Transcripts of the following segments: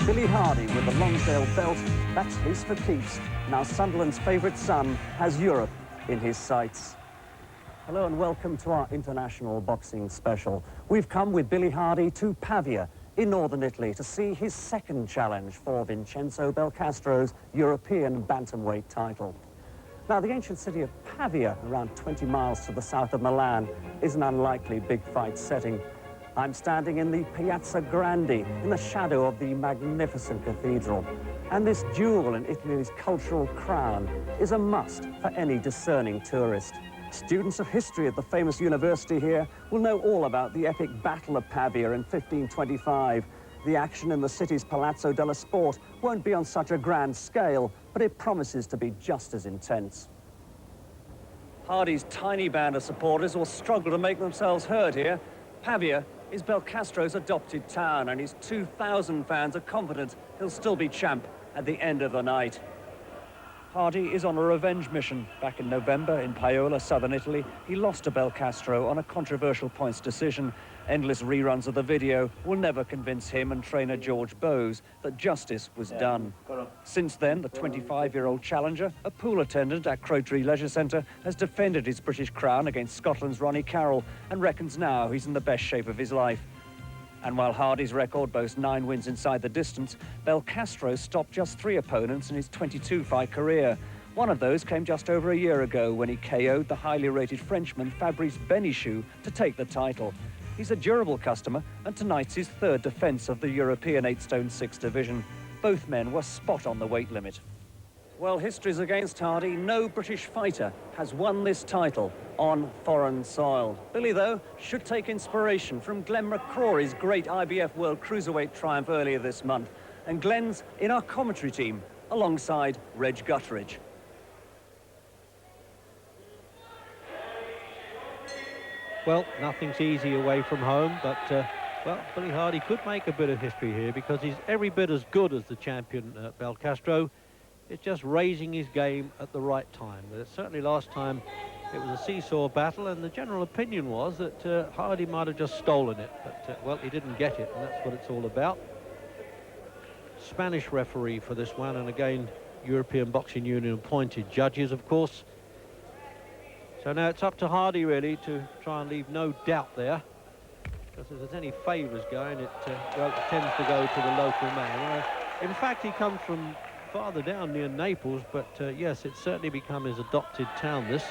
Billy Hardy with the Lonsdale belt, that's his for keeps. Now Sunderland's favourite son has Europe in his sights. Hello and welcome to our international boxing special. We've come with Billy Hardy to Pavia in northern Italy to see his second challenge for Vincenzo Belcastro's European bantamweight title. Now, the ancient city of Pavia, around 20 miles to the south of Milan, is an unlikely big fight setting. I'm standing in the Piazza Grande, in the shadow of the magnificent cathedral. And this jewel in Italy's cultural crown is a must for any discerning tourist. Students of history at the famous university here will know all about the epic Battle of Pavia in 1525. The action in the city's Palazzo della Sport won't be on such a grand scale, but it promises to be just as intense. Hardy's tiny band of supporters will struggle to make themselves heard here. Pavia is Belcastro's adopted town, and his 2,000 fans are confident he'll still be champ at the end of the night. Hardy is on a revenge mission. Back in November in Paola, southern Italy, he lost to Belcastro on a controversial points decision. Endless reruns of the video will never convince him and trainer George Bowes that justice was done. Since then, the 25-year-old challenger, a pool attendant at Crowtree Leisure Centre, has defended his British crown against Scotland's Ronnie Carroll and reckons now he's in the best shape of his life. And while Hardy's record boasts 9 wins inside the distance, Belcastro stopped just 3 opponents in his 22-fight career. One of those came just over a year ago when he KO'd the highly rated Frenchman Fabrice Benichou to take the title. He's a durable customer, and tonight's his 3rd defence of the European 8-stone 6 division. Both men were spot on the weight limit. Well, history's against Hardy. No British fighter has won this title on foreign soil. Billy, though, should take inspiration from Glenn McCrory's great IBF World Cruiserweight triumph earlier this month. And Glenn's in our commentary team, alongside Reg Gutteridge. Well, nothing's easy away from home, but, well, Billy Hardy could make a bit of history here because he's every bit as good as the champion, Belcastro. It's just raising his game at the right time. Certainly last time it was a seesaw battle, and the general opinion was that Hardy might have just stolen it, but, well, he didn't get it, and that's what it's all about. Spanish referee for this one, and again, European Boxing Union appointed judges, of course. So now it's up to Hardy, really, to try and leave no doubt there. Because if there's any favours going, well, it tends to go to the local man. In fact, he comes from farther down near Naples, but yes, it's certainly become his adopted town, this.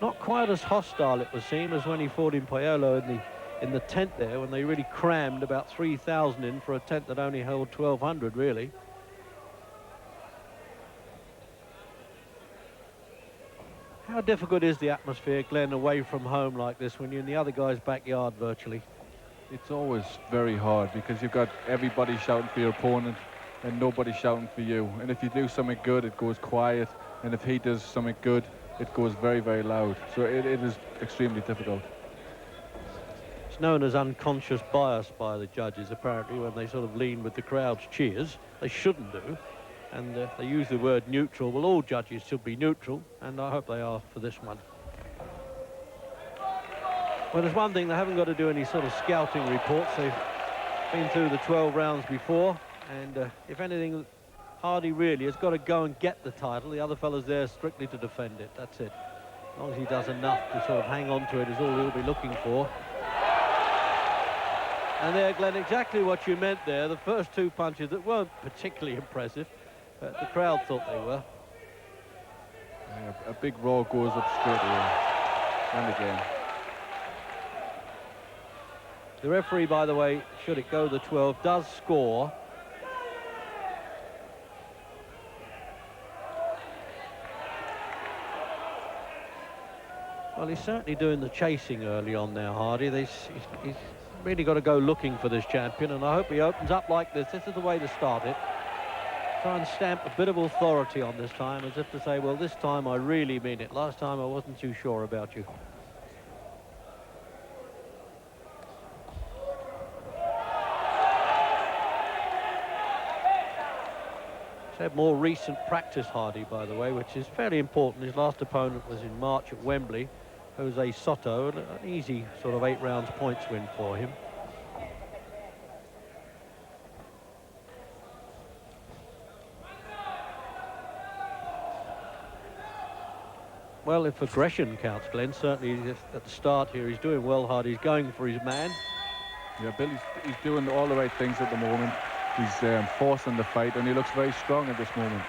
Not quite as hostile, it would seem, as when he fought in Paolo in the tent there, when they really crammed about 3,000 in for a tent that only held 1,200, really. How difficult is the atmosphere, Glenn, away from home like this when you're in the other guy's backyard virtually? It's always very hard because you've got everybody shouting for your opponent and nobody shouting for you. And if you do something good, it goes quiet. And if he does something good, it goes very, very loud. So it is extremely difficult. It's known as unconscious bias by the judges, apparently, when they sort of lean with the crowd's cheers. They shouldn't do. And they use the word neutral. Well, all judges should be neutral, and I hope they are for this one. Well, there's one thing, they haven't got to do any sort of scouting reports. They've been through the 12 rounds before, and if anything, Hardy really has got to go and get the title. The other fella's there strictly to defend it. That's it. As long as he does enough to sort of hang on to it is all he'll be looking for. And there, Glenn, exactly what you meant there. The first 2 punches that weren't particularly impressive, but the crowd thought they were. Yeah, a big roar goes up straight away. And again. The referee, by the way, should it go the 12, does score. Well, he's certainly doing the chasing early on now, Hardy. He's really got to go looking for this champion, and I hope he opens up like this. This is the way to start it. Try and stamp a bit of authority on this time, as if to say, well, this time I really mean it. Last time I wasn't too sure about you. He's had more recent practice, Hardy, by the way, which is fairly important. His last opponent was in March at Wembley, Jose Soto, an easy sort of 8 rounds points win for him. Well, if aggression counts, Glenn, certainly at the start here, he's doing well hard. He's going for his man. Yeah, Billy's doing all the right things at the moment. He's forcing the fight, and he looks very strong at this moment.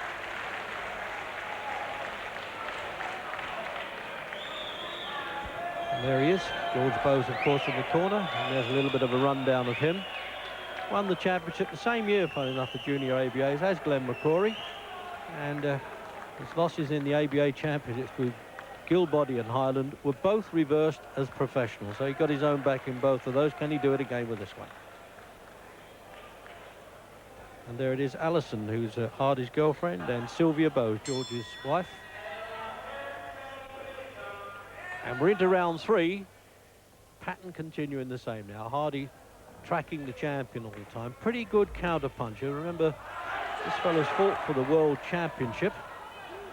And there he is. George Bowes, of course, in the corner. And there's a little bit of a rundown of him. Won the championship the same year, funny enough, the junior ABAs, as Glenn McCrory. And his losses in the ABA championships with Gilbody and Highland were both reversed as professionals. So he got his own back in both of those. Can he do it again with this one? And there it is, Alison, who's Hardy's girlfriend, and Sylvia Bowes, George's wife. And we're into round 3. Pattern continuing the same now. Hardy tracking the champion all the time. Pretty good counter puncher. Remember, this fellow's fought for the World Championship.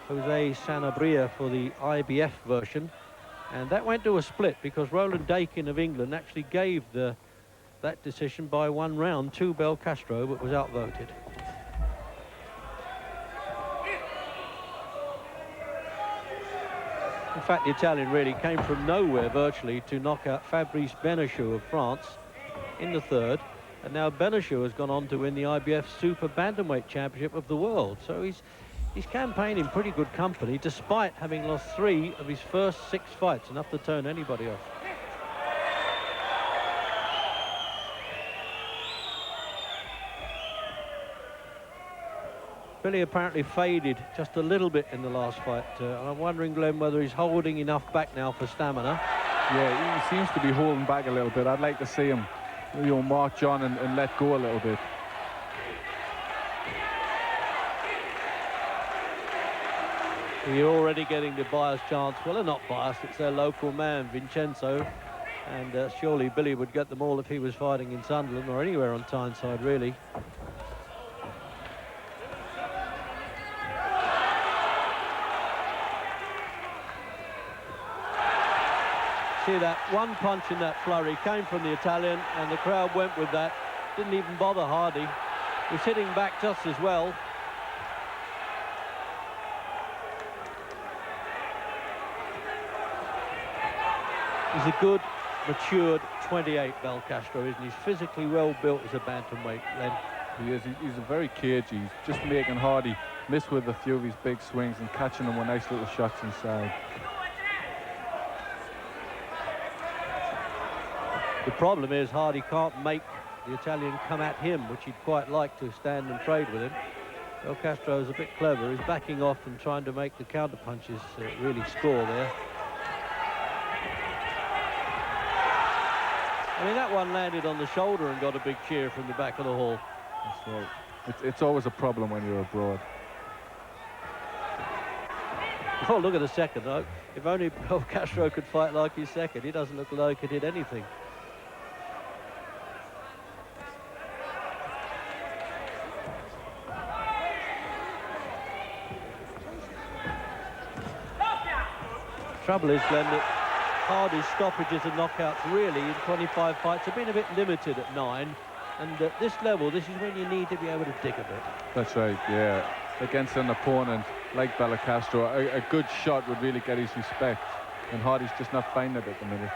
Jose Sanabria for the IBF version. And that went to a split because Roland Dakin of England actually gave that decision by 1 round to Belcastro, but was outvoted. In fact, the Italian really came from nowhere virtually to knock out Fabrice Benachou of France in the 3rd. And now Benachou has gone on to win the IBF Super Bantamweight Championship of the world. So he's campaigning in pretty good company, despite having lost 3 of his first 6 fights, enough to turn anybody off. Billy apparently faded just a little bit in the last fight. I'm wondering, Glenn, whether he's holding enough back now for stamina. Yeah, he seems to be holding back a little bit. I'd like to see him, march on and let go a little bit. You're already getting the biased chance. Well, they're not biased. It's their local man, Vincenzo. And surely Billy would get them all if he was fighting in Sunderland or anywhere on Tyneside, really. See that one punch in that flurry came from the Italian, and the crowd went with that. Didn't even bother Hardy. He's hitting back just as well. He's a good, matured 28, Belcastro, isn't he? He's physically well built as a bantamweight, Len. He is. He's a very cagey. He's just making Hardy miss with a few of his big swings and catching him with nice little shots inside. The problem is Hardy can't make the Italian come at him, which he'd quite like to stand and trade with him. Belcastro's a bit clever. He's backing off and trying to make the counter punches really score there. I mean, that one landed on the shoulder and got a big cheer from the back of the hall. That's right. It's always a problem when you're abroad. Oh, look at the second. If only Belcastro could fight like his second. He doesn't look like he did anything. Trouble is, Glenn, that Hardy's stoppages and knockouts really in 25 fights have been a bit limited at 9, and at this level, this is when you need to be able to dig a bit. That's right, yeah. Against an opponent like Belcastro, a good shot would really get his respect, and Hardy's just not finding it at the minute.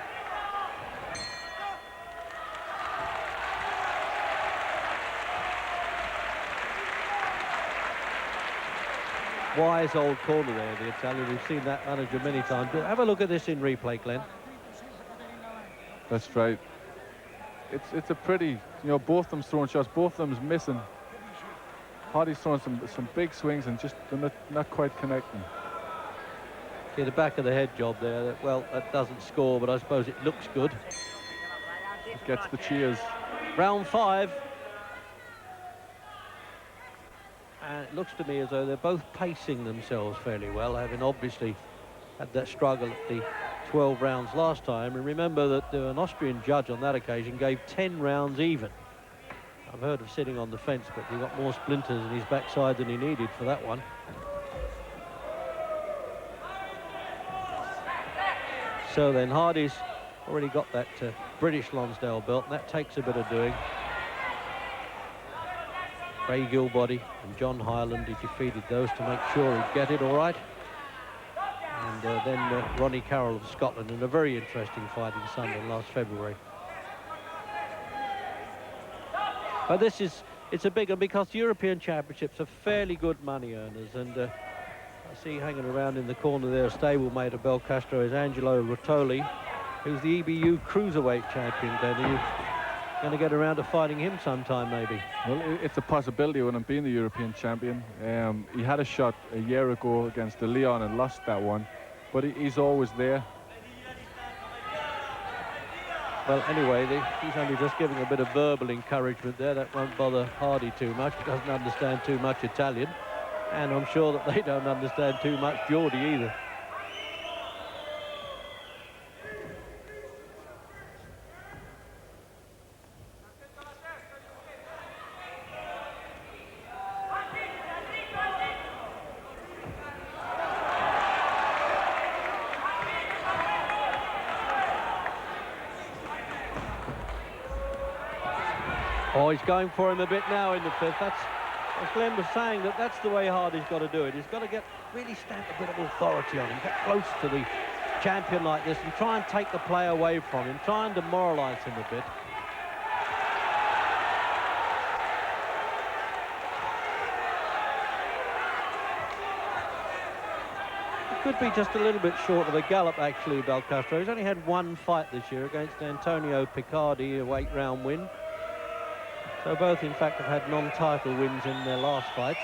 Wise old corner there, the Italian. We've seen that manager many times. But have a look at this in replay, Glenn. That's right. It's a pretty, both of them's throwing shots, both of them's missing. Hardy's throwing some big swings and just they're not quite connecting. See the back of the head job there. Well, that doesn't score, but I suppose it looks good. It gets the cheers. Round 5. And it looks to me as though they're both pacing themselves fairly well, having obviously had that struggle at the 12 rounds last time. And remember that an Austrian judge on that occasion gave 10 rounds even. I've heard of sitting on the fence, but he got more splinters in his backside than he needed for that one. So then Hardy's already got that British Lonsdale belt, and that takes a bit of doing. Ray Gilbody and John Hyland, he defeated those to make sure he'd get it all right. And and then Ronnie Carroll of Scotland in a very interesting fight in Sunderland last February. But it's a big one because the European Championships are fairly good money earners, and I see hanging around in the corner there, a stablemate of Belcastro, is Angelo Rottoli, who's the EBU Cruiserweight champion. Then are you going to get around to fighting him sometime, maybe? Well, it's a possibility with him being the European champion. He had a shot a year ago against De Leon and lost that one, but he's always there. Well, anyway, he's only just giving a bit of verbal encouragement there. That won't bother Hardy too much. He doesn't understand too much Italian, and I'm sure that they don't understand too much Geordie either. Oh, he's going for him a bit now in the fifth. That's, as Glenn was saying, that's the way Hardy's got to do it. He's got to really stamp a bit of authority on him, get close to the champion like this and try and take the play away from him, try and demoralise him a bit. It could be just a little bit short of a gallop, actually, Belcastro. He's only had one fight this year against Antonio Picardi, a 8-round win. So both, in fact, have had non-title wins in their last fights.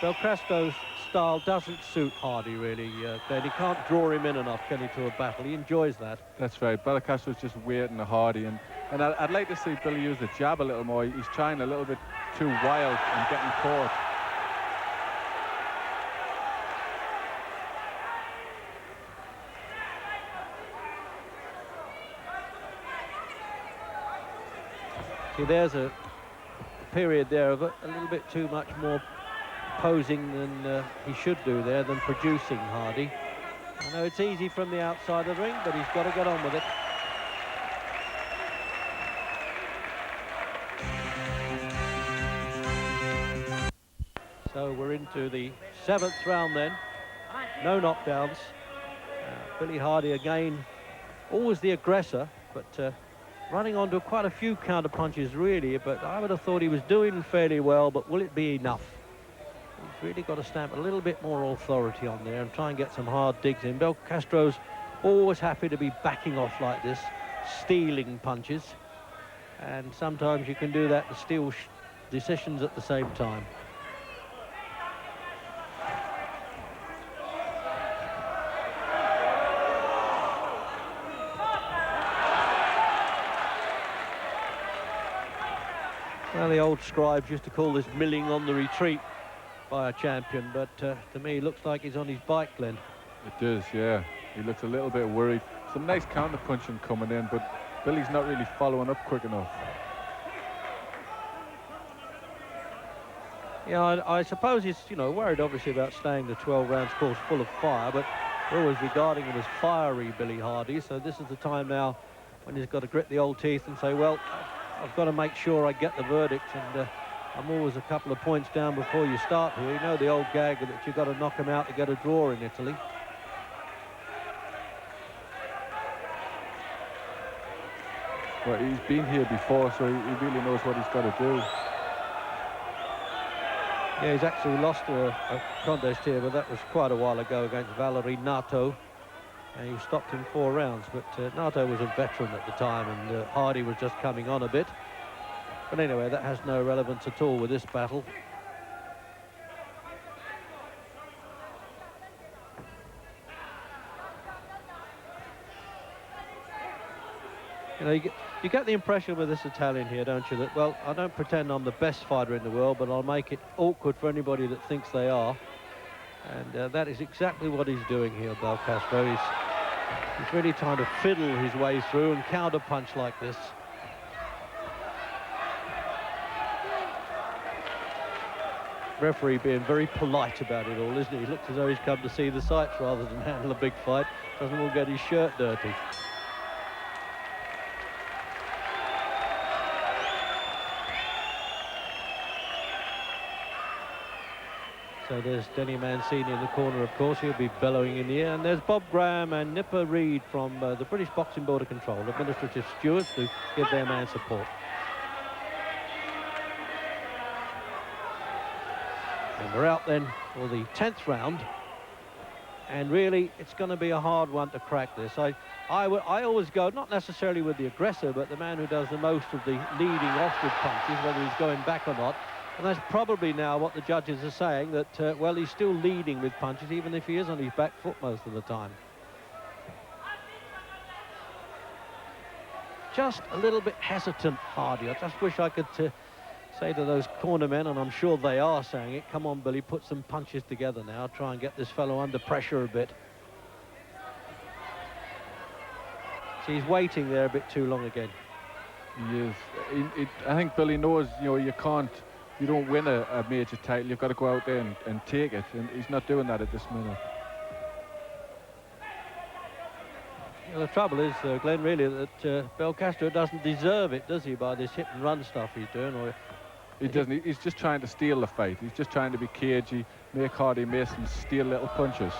Belcastro's style doesn't suit Hardy, really. Then he can't draw him in enough, can he, to a battle? He enjoys that. That's right. Belcastro's just waiting to Hardy, and I'd like to see Billy use the jab a little more. He's trying a little bit too wild and getting caught. See, there's a period there of a little bit too much more posing than he should do there, than producing Hardy. I know it's easy from the outside of the ring, but he's got to get on with it. So we're into the 7th round then. No knockdowns. Billy Hardy again, always the aggressor, but running onto quite a few counter punches, really. But I would have thought he was doing fairly well, but will it be enough? He's really got to stamp a little bit more authority on there and try and get some hard digs in. Belcastro's always happy to be backing off like this, stealing punches. And sometimes you can do that to steal decisions at the same time. Well, the old scribes used to call this milling on the retreat by a champion, but to me, it looks like he's on his bike, Glenn. It does, yeah. He looks a little bit worried. Some nice counter-punching coming in, but Billy's not really following up quick enough. Yeah, I suppose he's, worried, obviously, about staying the 12 rounds course full of fire, but we're always regarding him as fiery, Billy Hardy, so this is the time now when he's got to grit the old teeth and say, well, I've got to make sure I get the verdict, and I'm always a couple of points down before you start here. You know the old gag that you've got to knock him out to get a draw in Italy. Well, he's been here before, so he really knows what he's got to do. Yeah, he's actually lost a contest here, but that was quite a while ago against Valerie Nato. And he stopped in 4 rounds, but Nato was a veteran at the time, and Hardy was just coming on a bit. But anyway, that has no relevance at all with this battle. You get the impression with this Italian here, don't you, that, well, I don't pretend I'm the best fighter in the world, but I'll make it awkward for anybody that thinks they are. And that is exactly what he's doing here, Belcastro. He's really trying to fiddle his way through and counter-punch like this. Referee being very polite about it all, isn't he? He looks as though he's come to see the sights rather than handle a big fight. Doesn't all get his shirt dirty. So there's Denny Mancini in the corner, of course. He'll be bellowing in the air. And there's Bob Graham and Nipper Reid from the British Boxing Board of Control, administrative stewards, to give their man support. And we're out then for the 10th round. And really, it's going to be a hard one to crack this. I always go, not necessarily with the aggressor, but the man who does the most of the leading off with punches, whether he's going back or not. And that's probably now what the judges are saying, that, well, he's still leading with punches, even if he is on his back foot most of the time. Just a little bit hesitant, Hardy. I just wish I could say to those cornermen, and I'm sure they are saying it, come on, Billy, put some punches together now. Try and get this fellow under pressure a bit. So he's waiting there a bit too long again. He is. I think Billy knows, you know, you don't win a major title. You've got to go out there and take it, and he's not doing that at this minute. Well, the trouble is, Glenn, really, that Belcastro doesn't deserve it, does he, by this hit and run stuff he's doing? Or he doesn't. He's just trying to steal the fight. He's just trying to be cagey, make Hardy miss and steal little punches.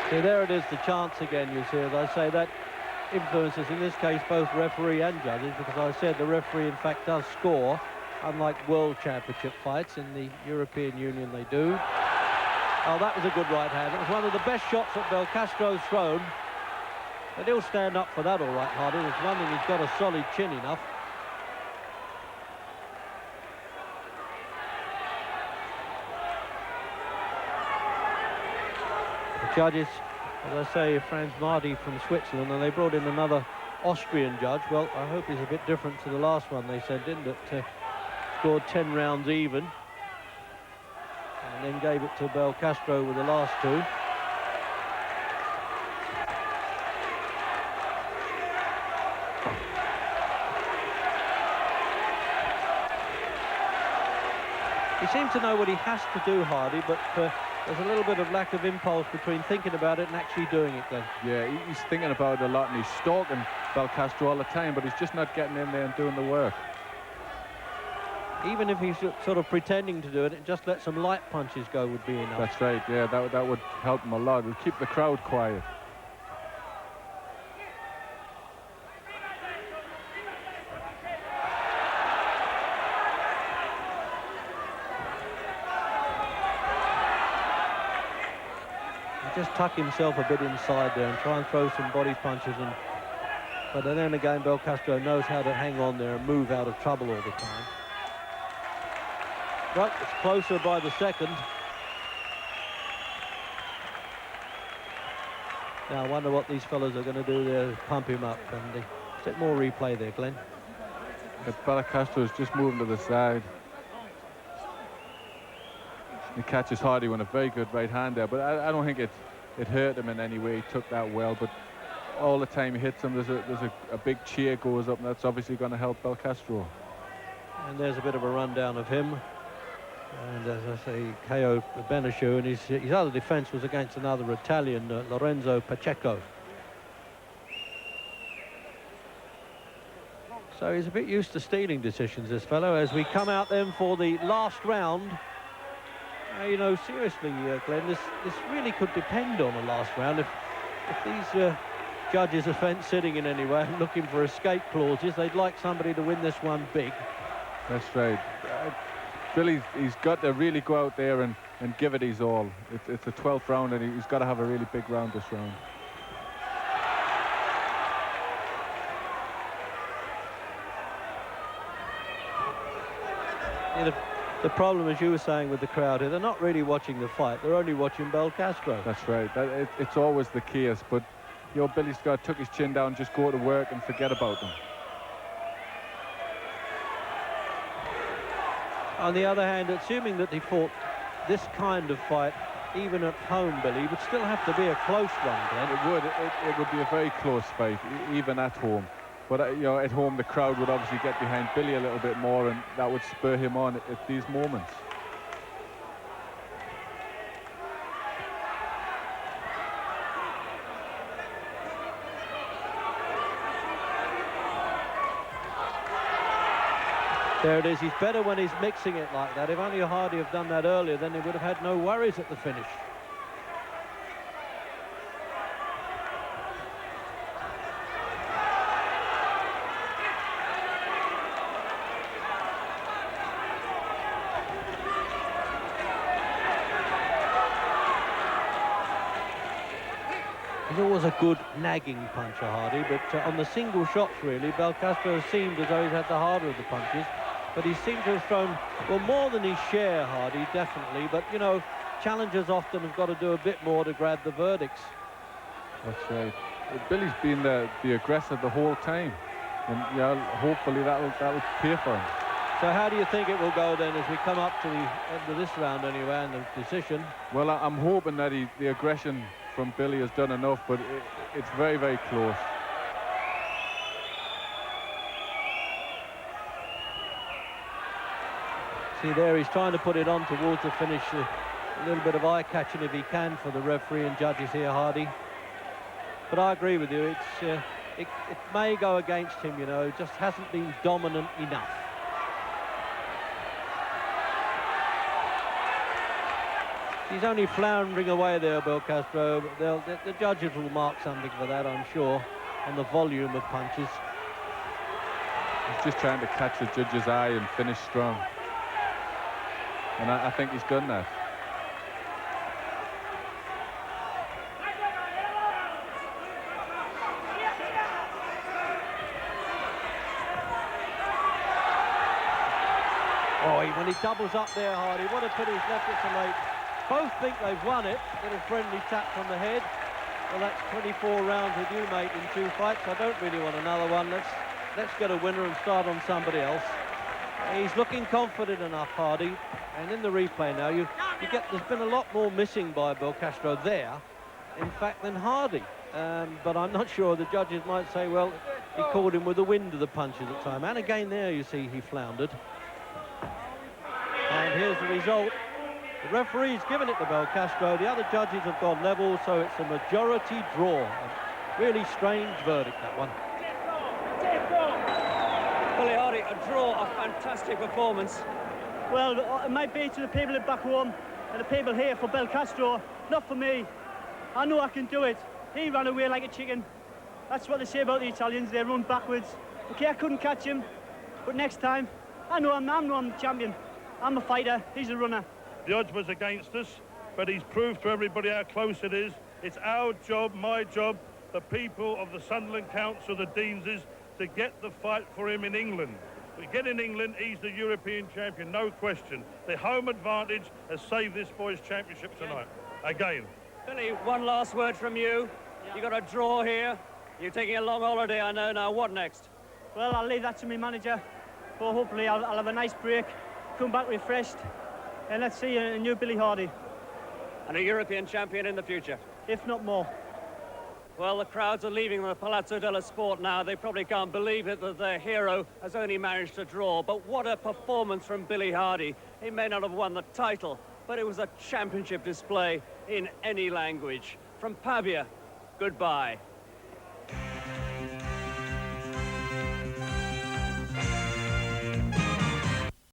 So there it is, the chance again, you see. As I say, that influences, in this case, both referee and judges, because I said the referee, in fact, does score, unlike World Championship fights. In the European Union, they do. Oh, that was a good right hand. It was one of the best shots that Belcastro's thrown. But he'll stand up for that all right, Hardy. There's one thing, he's got a solid chin enough. Judges, as I say, Franz Marti from Switzerland, and they brought in another Austrian judge. Well, I hope he's a bit different to the last one they sent in, that scored 10 rounds even, and then gave it to Belcastro with the last two. He seems to know what he has to do, Hardy, but there's a little bit of lack of impulse between thinking about it and actually doing it, Glenn. Yeah, he's thinking about it a lot, and he's stalking Belcastro all the time, but he's just not getting in there and doing the work. Even if he's sort of pretending to do it, just let some light punches go would be enough. That's right, yeah, that would help him a lot. It would keep the crowd quiet. Just tuck himself a bit inside there and try and throw some body punches, but then again Belcastro knows how to hang on there and move out of trouble all the time. Well, it's closer by the second. Now I wonder what these fellas are going to do there, pump him up. And a bit more replay there, Glenn. But Belcastro is just moving to the side. He catches Hardy with a very good right hand there, but I don't think it hurt him in any way. He took that well, but all the time he hits him, there's a big cheer goes up, and that's obviously going to help Belcastro. And there's a bit of a rundown of him. And as I say, KO Beneshu, and his other defence was against another Italian, Lorenzo Pacheco. So he's a bit used to stealing decisions, this fellow, as we come out then for the last round. You know, seriously, Glenn, this really could depend on the last round. If these judges are sitting in any way and looking for escape clauses, they'd like somebody to win this one big. That's right. Billy, he's got to really go out there and give it his all. It's the 12th round, and he's got to have a really big round this round. The problem, as you were saying, with the crowd here, they're not really watching the fight. They're only watching Belcastro. That's right. It's always the case. But, you know, Billy Scott took his chin down, just go to work and forget about them. On the other hand, assuming that he fought this kind of fight, even at home, Billy, would still have to be a close one, Glenn. It would. It would be a very close fight, even at home. But, you know, at home, the crowd would obviously get behind Billy a little bit more, and that would spur him on at these moments. There it is. He's better when he's mixing it like that. If only Hardy had done that earlier, then he would have had no worries at the finish. He's always a good nagging puncher, Hardy, but on the single shots, really, Belcastro seemed as though he's had the harder of the punches, but he seemed to have thrown, well, more than his share, Hardy, definitely, but, you know, challengers often have got to do a bit more to grab the verdicts. That's right. Billy's been the aggressor the whole time, and yeah, hopefully that'll pay for him. So how do you think it will go then as we come up to the end of this round anyway, and the decision? Well, I'm hoping that the aggression from Billy has done enough, but it's very, very close. See there, he's trying to put it on towards the finish. A little bit of eye-catching if he can for the referee and judges here, Hardy. But I agree with you, it may go against him, you know, just hasn't been dominant enough. He's only floundering away there, Belcastro. The judges will mark something for that, I'm sure, on the volume of punches. He's just trying to catch the judge's eye and finish strong. And I think he's done that. Oh, when he doubles up there, Hardy, what a pity he's left it so late. Both think they've won it. Little friendly tap on the head. Well, that's 24 rounds with you, mate, in 2 fights. I don't really want another one. Let's get a winner and start on somebody else. He's looking confident enough, Hardy. And in the replay now, you get there's been a lot more missing by Belcastro there, in fact, than Hardy. But I'm not sure. The judges might say, well, he caught him with the wind of the punches at the time. And again there, you see, he floundered. And here's the result. The referee's given it to Belcastro. The other judges have gone level, so it's a majority draw. A really strange verdict, that one. Billy Hardy, a draw, a fantastic performance. Well, it might be to the people back home and the people here for Belcastro, not for me. I know I can do it. He ran away like a chicken. That's what they say about the Italians, they run backwards. Okay, I couldn't catch him, but next time, I know I'm the champion. I'm a fighter, he's a runner. The odds was against us, but he's proved to everybody how close it is. It's our job, my job, the people of the Sunderland Council, the Deans, is to get the fight for him in England. We get in England, he's the European champion, no question. The home advantage has saved this boy's championship tonight. Again. Billy, one last word from you. You got a draw here. You're taking a long holiday, I know. Now, what next? Well, I'll leave that to my manager. But hopefully I'll have a nice break, come back refreshed, and let's see a new Billy Hardy. And a European champion in the future. If not more. Well, the crowds are leaving the Palazzo dello Sport now. They probably can't believe it that their hero has only managed to draw. But what a performance from Billy Hardy. He may not have won the title, but it was a championship display in any language. From Pavia, goodbye.